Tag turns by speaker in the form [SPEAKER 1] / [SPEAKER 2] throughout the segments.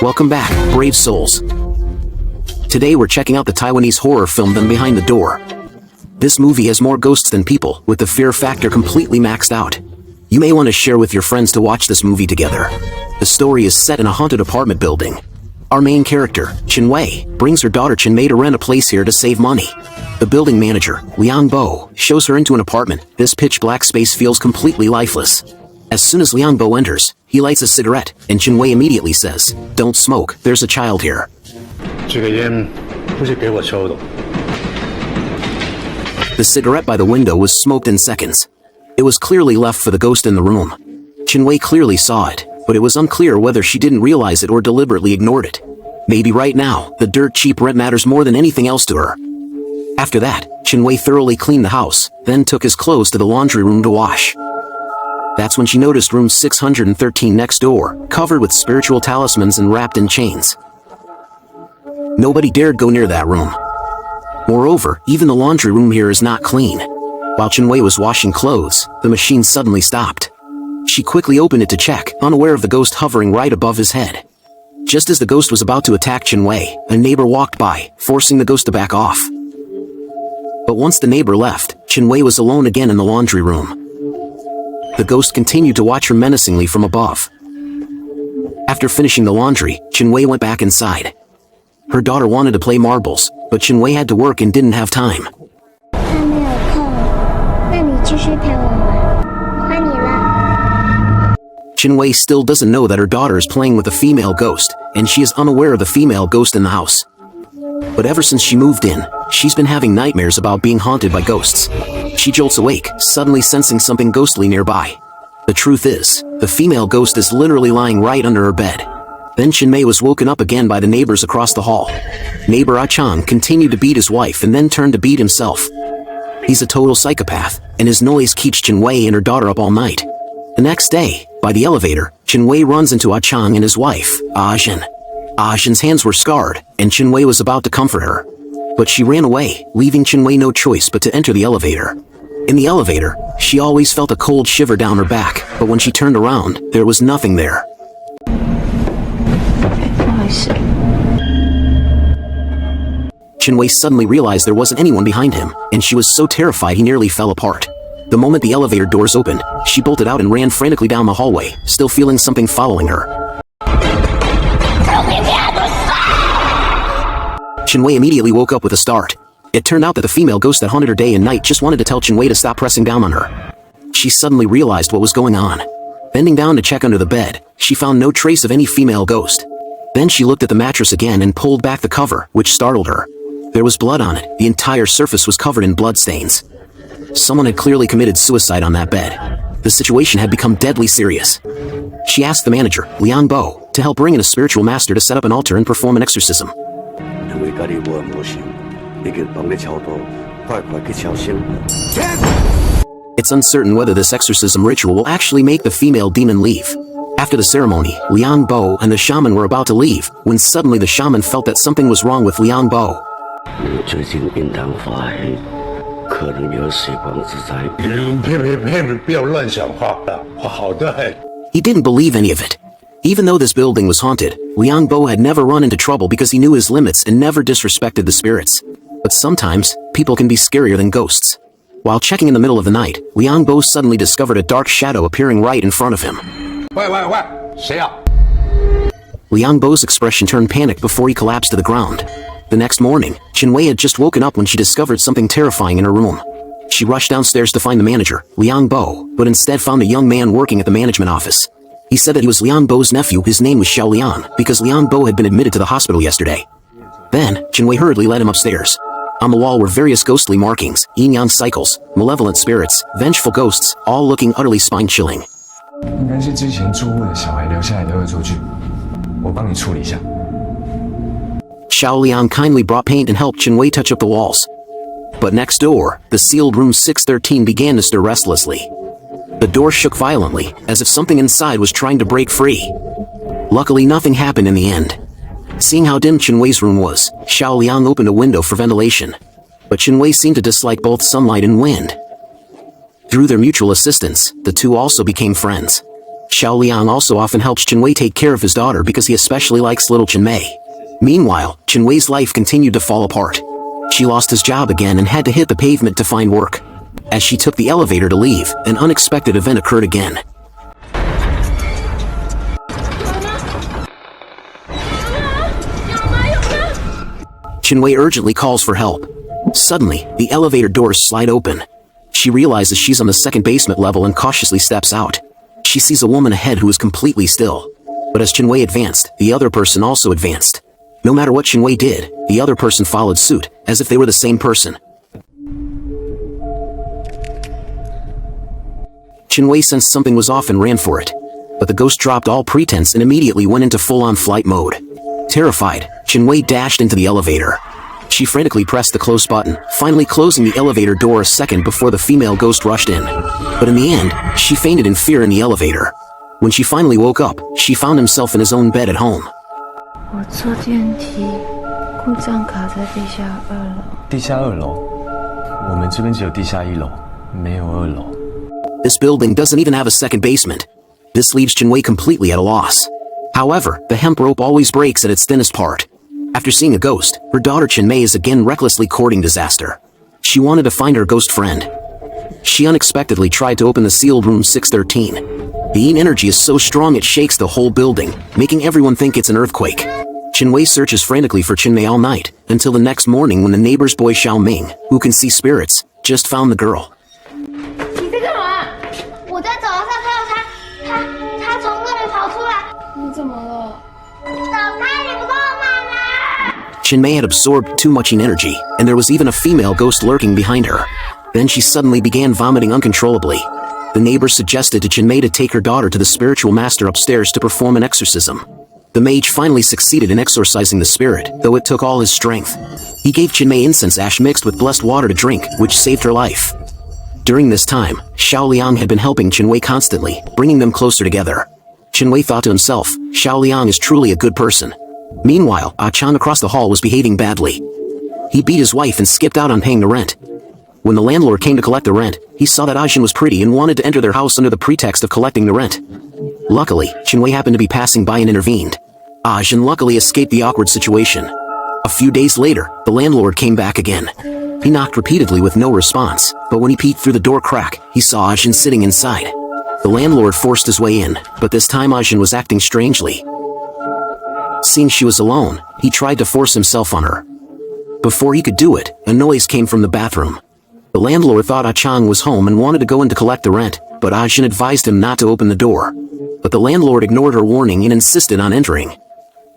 [SPEAKER 1] Welcome back, brave souls. Today we're checking out the Taiwanese horror film Them Behind the Door. This movie has more ghosts than people, with the fear factor completely maxed out. You may want to share with your friends to watch this movie together. The story is set in a haunted apartment building. Our main character, Chin-Wei, brings her daughter Chin-Mei to rent a place here to save money. The building manager, Liang Bo, shows her into an apartment. This pitch-black space feels completely lifeless. As soon as Liang Bo enters, he lights a cigarette, and Chin-Wei immediately says, "Don't smoke, there's a child here." The cigarette by the window was smoked in seconds. It was clearly left for the ghost in the room. Chin-Wei clearly saw it, but it was unclear whether she didn't realize it or deliberately ignored it. Maybe right now, the dirt cheap rent matters more than anything else to her. After that, Chin-Wei thoroughly cleaned the house, then took his clothes to the laundry room to wash. That's when she noticed room 613 next door, covered with spiritual talismans and wrapped in chains. Nobody dared go near that room. Moreover, even the laundry room here is not clean. While Chin-Wei was washing clothes, the machine suddenly stopped. She quickly opened it to check, unaware of the ghost hovering right above his head. Just as the ghost was about to attack Chin-Wei, a neighbor walked by, forcing the ghost to back off. But once the neighbor left, Chin-Wei was alone again in the laundry room. The ghost continued to watch her menacingly from above. After finishing the laundry, Chin-Wei went back inside. Her daughter wanted to play marbles, but Chin-Wei had to work and didn't have time. Chin-Wei still doesn't know that her daughter is playing with a female ghost, and she is unaware of the female ghost in the house. But ever since she moved in, she's been having nightmares about being haunted by ghosts. She jolts awake, suddenly sensing something ghostly nearby. The truth is, the female ghost is literally lying right under her bed. Then Chin-Mei was woken up again by the neighbors across the hall. Neighbor Ah Chang continued to beat his wife and then turned to beat himself. He's a total psychopath, and his noise keeps Chin-Wei and her daughter up all night. The next day, by the elevator, Chin-Wei runs into Ah Chang and his wife, Ah Zhen. Ah Zhen's hands were scarred, and Chin-Wei was about to comfort her. But she ran away, leaving Chin-Wei no choice but to enter the elevator. In the elevator, she always felt a cold shiver down her back, but when she turned around, there was nothing there. Chin-Wei suddenly realized there wasn't anyone behind him, and she was so terrified he nearly fell apart. The moment the elevator doors opened, she bolted out and ran frantically down the hallway, still feeling something following her. Chin-Wei immediately woke up with a start. It turned out that the female ghost that haunted her day and night just wanted to tell Chin-Wei to stop pressing down on her. She suddenly realized what was going on. Bending down to check under the bed, she found no trace of any female ghost. Then she looked at the mattress again and pulled back the cover, which startled her. There was blood on it. The entire surface was covered in blood stains. Someone had clearly committed suicide on that bed. The situation had become deadly serious. She asked the manager, Liang Bo, to help bring in a spiritual master to set up an altar and perform an exorcism. It's uncertain whether this exorcism ritual will actually make the female demon leave. After the ceremony, Liang Bo and the shaman were about to leave, when suddenly the shaman felt that something was wrong with Liang Bo. He didn't believe any of it. Even though this building was haunted, Liang Bo had never run into trouble because he knew his limits and never disrespected the spirits. But sometimes, people can be scarier than ghosts. While checking in the middle of the night, Liang Bo suddenly discovered a dark shadow appearing right in front of him. Liang Bo's expression turned panicked before he collapsed to the ground. The next morning, Chin-Wei had just woken up when she discovered something terrifying in her room. She rushed downstairs to find the manager, Liang Bo, but instead found a young man working at the management office. He said that he was Liang Bo's nephew. His name was Xiao Liang, because Liang Bo had been admitted to the hospital yesterday. Then, Chin-Wei hurriedly led him upstairs. On the wall were various ghostly markings, yin-yang cycles, malevolent spirits, vengeful ghosts, all looking utterly spine-chilling. Xiao Liang kindly brought paint and helped Chin-Wei touch up the walls. But next door, the sealed room 613 began to stir restlessly. The door shook violently, as if something inside was trying to break free. Luckily, nothing happened in the end. Seeing how dim Chin-Wei's room was, Xiao Liang opened a window for ventilation. But Chin-Wei seemed to dislike both sunlight and wind. Through their mutual assistance, the two also became friends. Xiao Liang also often helps Chenwei take care of his daughter because he especially likes little Chenmei. Meanwhile, Chenwei's life continued to fall apart. She lost his job again and had to hit the pavement to find work. As she took the elevator to leave, an unexpected event occurred again. Chenwei urgently calls for help. Suddenly, the elevator doors slide open. She realizes she's on the second basement level and cautiously steps out. She sees a woman ahead who is completely still. But as Chenwei advanced, the other person also advanced. No matter what Chenwei did, the other person followed suit, as if they were the same person. Chenwei sensed something was off and ran for it. But the ghost dropped all pretense and immediately went into full-on flight mode. Terrified, Chenwei dashed into the elevator. She frantically pressed the close button, finally closing the elevator door a second before the female ghost rushed in. But in the end, she fainted in fear in the elevator. When she finally woke up, she found himself in his own bed at home.
[SPEAKER 2] 我坐电梯，故障卡在地下2楼。
[SPEAKER 3] 地下2楼，我们这边只有地下1楼，没有2楼。
[SPEAKER 1] This building doesn't even have a second basement. This leaves Chenwei completely at a loss. However, the hemp rope always breaks at its thinnest part. After seeing a ghost, her daughter Chenmei is again recklessly courting disaster. She wanted to find her ghost friend. She unexpectedly tried to open the sealed room 613. The yin energy is so strong it shakes the whole building, making everyone think it's an earthquake. Chenwei searches frantically for Chenmei all night, until the next morning when the neighbor's boy Xiao Ming, who can see spirits, just found the girl.
[SPEAKER 4] 你在干嘛？我在走廊上看到他从那里跑出来。你怎么了？走开，你不跟我妈妈。
[SPEAKER 1] Chenmei had absorbed too much yin energy, and there was even a female ghost lurking behind her. Then she suddenly began vomiting uncontrollably. The neighbors suggested to Chenmei to take her daughter to the spiritual master upstairs to perform an exorcism. The mage finally succeeded in exorcising the spirit, though it took all his strength. He gave Chenmei incense ash mixed with blessed water to drink, which saved her life. During this time, Xiao Liang had been helping Chenwei constantly, bringing them closer together. Chenwei thought to himself, Xiao Liang is truly a good person. Meanwhile, Ah Chang across the hall was behaving badly. He beat his wife and skipped out on paying the rent. When the landlord came to collect the rent, he saw that Ajin was pretty and wanted to enter their house under the pretext of collecting the rent. Luckily, Chenwei happened to be passing by and intervened. Ajin luckily escaped the awkward situation. A few days later, the landlord came back again. He knocked repeatedly with no response, but when he peeked through the door crack, he saw Ajin sitting inside. The landlord forced his way in, but this time Ajin was acting strangely. Seeing she was alone, he tried to force himself on her. Before he could do it, a noise came from the bathroom. The landlord thought Ah Chang was home and wanted to go in to collect the rent, but Ajin advised him not to open the door. But the landlord ignored her warning and insisted on entering.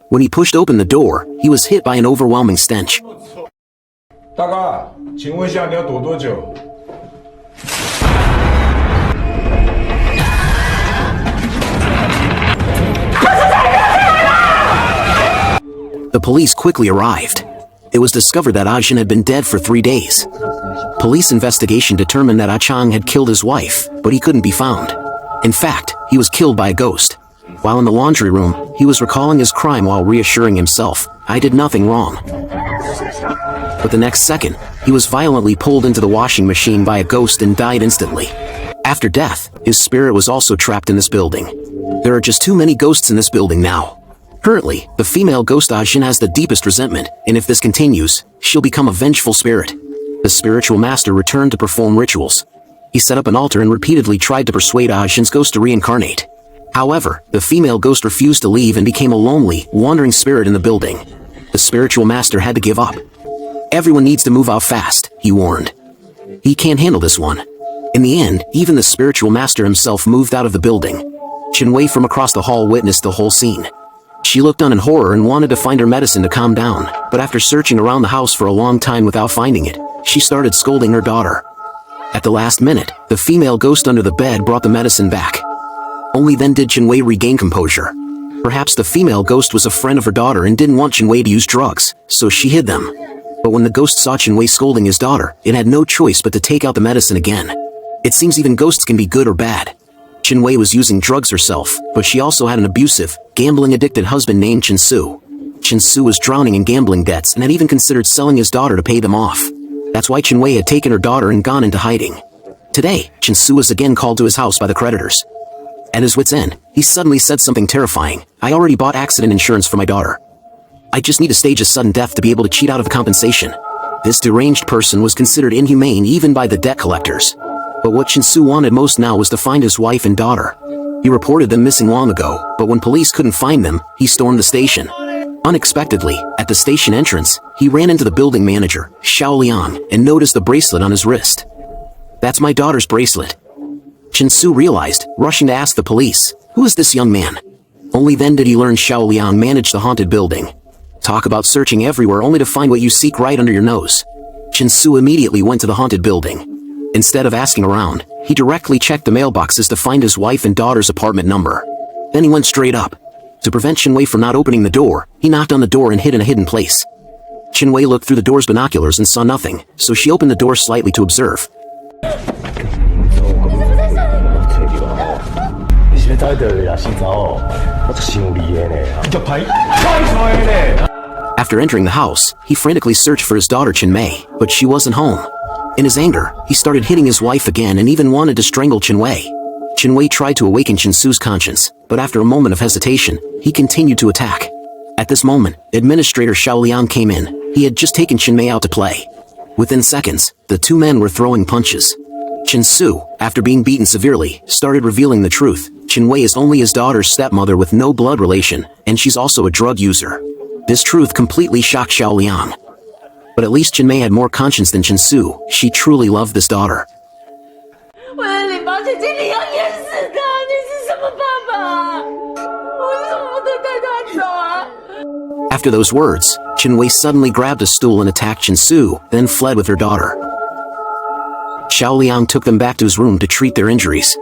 [SPEAKER 1] When he pushed open the door, he was hit by an overwhelming stench.
[SPEAKER 5] 大哥，请问一下你要躲多久？
[SPEAKER 1] The police quickly arrived. It was discovered that Ajin had been dead for 3 days. Police investigation determined that Ah Chang had killed his wife, but he couldn't be found. In fact, he was killed by a ghost. While in the laundry room, he was recalling his crime while reassuring himself, I did nothing wrong. But the next second, he was violently pulled into the washing machine by a ghost and died instantly. After death, his spirit was also trapped in this building. There are just too many ghosts in this building now. Currently, the female ghost Ajin has the deepest resentment, and if this continues, she'll become a vengeful spirit. The spiritual master returned to perform rituals. He set up an altar and repeatedly tried to persuade Ajin's ghost to reincarnate. However, the female ghost refused to leave and became a lonely, wandering spirit in the building. The spiritual master had to give up. Everyone needs to move out fast, he warned. He can't handle this one. In the end, even the spiritual master himself moved out of the building. Chenwei from across the hall witnessed the whole scene. She looked on in horror and wanted to find her medicine to calm down, but after searching around the house for a long time without finding it, she started scolding her daughter. At the last minute, the female ghost under the bed brought the medicine back. Only then did Chenwei regain composure. Perhaps the female ghost was a friend of her daughter and didn't want Chenwei to use drugs, so she hid them. But when the ghost saw Chenwei scolding his daughter, it had no choice but to take out the medicine again. It seems even ghosts can be good or bad. Chenwei was using drugs herself, but she also had an abusive, gambling-addicted husband named Chensu. Chensu was drowning in gambling debts and had even considered selling his daughter to pay them off. That's why Chenwei had taken her daughter and gone into hiding. Today, Chensu was again called to his house by the creditors. At his wit's end, he suddenly said something terrifying. I already bought accident insurance for my daughter. I just need to stage a sudden death to be able to cheat out of compensation. This deranged person was considered inhumane even by the debt collectors. But what Chin-Su wanted most now was to find his wife and daughter. He reported them missing long ago, but when police couldn't find them, he stormed the station. Unexpectedly, at the station entrance, he ran into the building manager, Xiao Liang, and noticed the bracelet on his wrist. That's my daughter's bracelet. Chin-Su realized, rushing to ask the police, who is this young man? Only then did he learn Xiao Liang managed the haunted building. Talk about searching everywhere only to find what you seek right under your nose. Chin-Su immediately went to the haunted building. Instead of asking around, he directly checked the mailboxes to find his wife and daughter's apartment number. Then he went straight up. To prevent Chin-Wei from not opening the door, he knocked on the door and hid in a hidden place. Chin-Wei looked through the door's binoculars and saw nothing, so she opened the door slightly to observe. After entering the house, he frantically searched for his daughter Chin-Mei, but she wasn't home. In his anger, he started hitting his wife again and even wanted to strangle Chin-Wei. Chin-Wei tried to awaken Chin-Su's conscience, but after a moment of hesitation, he continued to attack. At this moment, Administrator Xiao Liang came in. He had just taken Chin-Mei out to play. Within seconds, the two men were throwing punches. Chin-Su, after being beaten severely, started revealing the truth. Chin-Wei is only his daughter's stepmother with no blood relation, and she's also a drug user. This truth completely shocked Xiao Liang. But at least Chin-Mei had more conscience than Chin-Su. She truly loved this daughter. After those words, Chin-Wei suddenly grabbed a stool and attacked Chin-Su, then fled with her daughter. Xiao Liang took them back to his room to treat their injuries.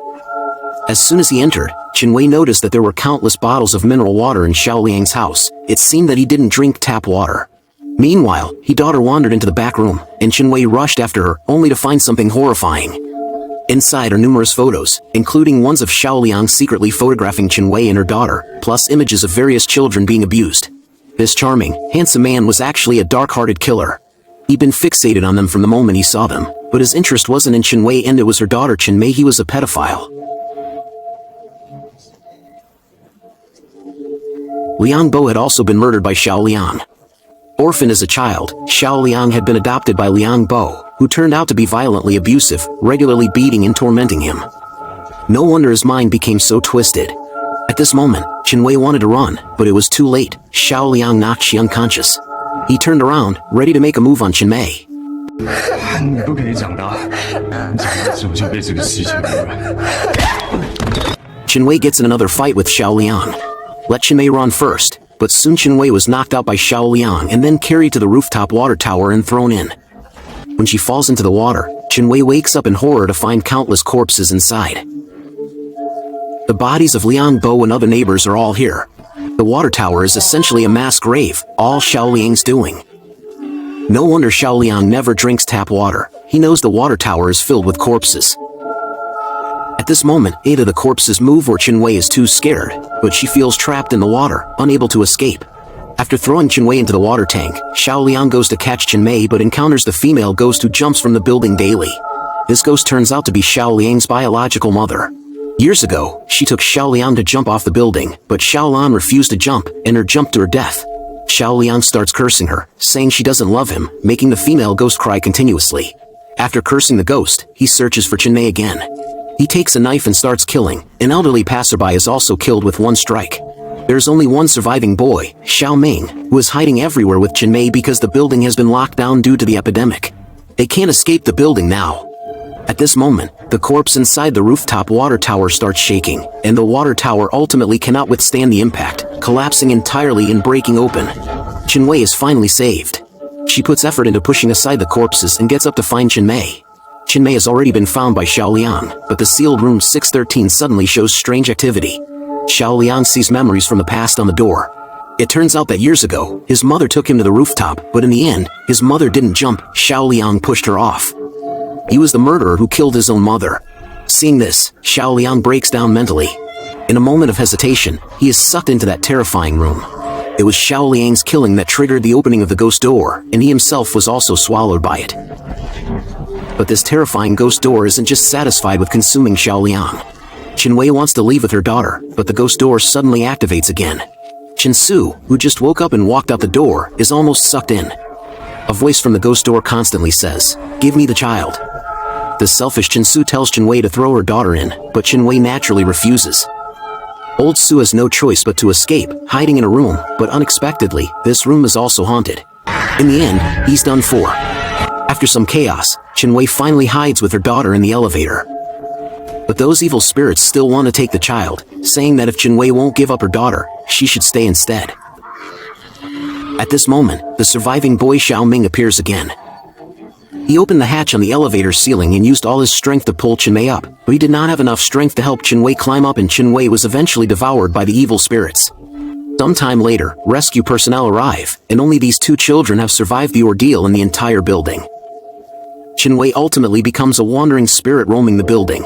[SPEAKER 1] As soon as he entered, Chin-Wei noticed that there were countless bottles of mineral water in Xiao Liang's house. It seemed that he didn't drink tap water. Meanwhile, his daughter wandered into the back room, and Chin-Wei rushed after her, only to find something horrifying. Inside are numerous photos, including ones of Xiao Liang secretly photographing Chin-Wei and her daughter, plus images of various children being abused. This charming, handsome man was actually a dark-hearted killer. He'd been fixated on them from the moment he saw them, but his interest wasn't in Chin-Wei and it was her daughter Chin-Mei. He was a pedophile. Liang Bo had also been murdered by Xiao Liang. Orphaned as a child, Xiao Liang had been adopted by Liang Bo, who turned out to be violently abusive, regularly beating and tormenting him. No wonder his mind became so twisted. At this moment, Chin-Wei wanted to run, but it was too late. Xiao Liang knocked she unconscious. He turned around, ready to make a move on Chin-Mei. Chin-Wei gets in another fight with Xiao Liang. Let Chin-Mei run first, but soon Chin-Wei was knocked out by Xiao Liang and then carried to the rooftop water tower and thrown in. When she falls into the water, Chin-Wei wakes up in horror to find countless corpses inside. The bodies of Liang Bo and other neighbors are all here. The water tower is essentially a mass grave, all Xiao Liang's doing. No wonder Xiao Liang never drinks tap water. He knows the water tower is filled with corpses. At this moment, 8 of the corpses move or Chin-Wei is too scared, but she feels trapped in the water, unable to escape. After throwing Chin-Wei into the water tank, Xiao Liang goes to catch Chin-Mei but encounters the female ghost who jumps from the building daily. This ghost turns out to be Xiao Liang's biological mother. Years ago, she took Xiao Liang to jump off the building, but Xiao Liang refused to jump, and her jumped to her death. Xiao Liang starts cursing her, saying she doesn't love him, making the female ghost cry continuously. After cursing the ghost, he searches for Chin-Mei again. He takes a knife and starts killing. An elderly passerby is also killed with one strike. There's only one surviving boy, Xiao Ming, who is hiding everywhere with Chin-Mei because the building has been locked down due to the epidemic. They can't escape the building now. At this moment, the corpse inside the rooftop water tower starts shaking, and the water tower ultimately cannot withstand the impact, collapsing entirely and breaking open. Chin-Wei is finally saved. She puts effort into pushing aside the corpses and gets up to find Chin-Mei. Chin-Mei has already been found by Xiao Liang, but the sealed room 613 suddenly shows strange activity. Xiao Liang sees memories from the past on the door. It turns out that years ago, his mother took him to the rooftop, but in the end, his mother didn't jump. Xiao Liang pushed her off. He was the murderer who killed his own mother. Seeing this, Xiao Liang breaks down mentally. In a moment of hesitation, he is sucked into that terrifying room. It was Xiao Liang's killing that triggered the opening of the ghost door, and he himself was also swallowed by it. But this terrifying ghost door isn't just satisfied with consuming Xiao Liang. Chinwei wants to leave with her daughter, but the ghost door suddenly activates again. Chinsu, who just woke up and walked out the door, is almost sucked in. A voice from the ghost door constantly says, "Give me the child." The selfish Chinsu tells Chinwei to throw her daughter in, but Chinwei naturally refuses. Old Su has no choice but to escape, hiding in a room, but unexpectedly, this room is also haunted. In the end, he's done for. After some chaos, Chinwei finally hides with her daughter in the elevator. But those evil spirits still want to take the child, saying that if Chinwei won't give up her daughter, she should stay instead. At this moment, the surviving boy Xiaoming appears again. He opened the hatch on the elevator ceiling and used all his strength to pull Chinwei up, but he did not have enough strength to help Chinwei climb up, and Chinwei was eventually devoured by the evil spirits. Sometime later, rescue personnel arrive, and only these two children have survived the ordeal in the entire building. Chinwei ultimately becomes a wandering spirit roaming the building,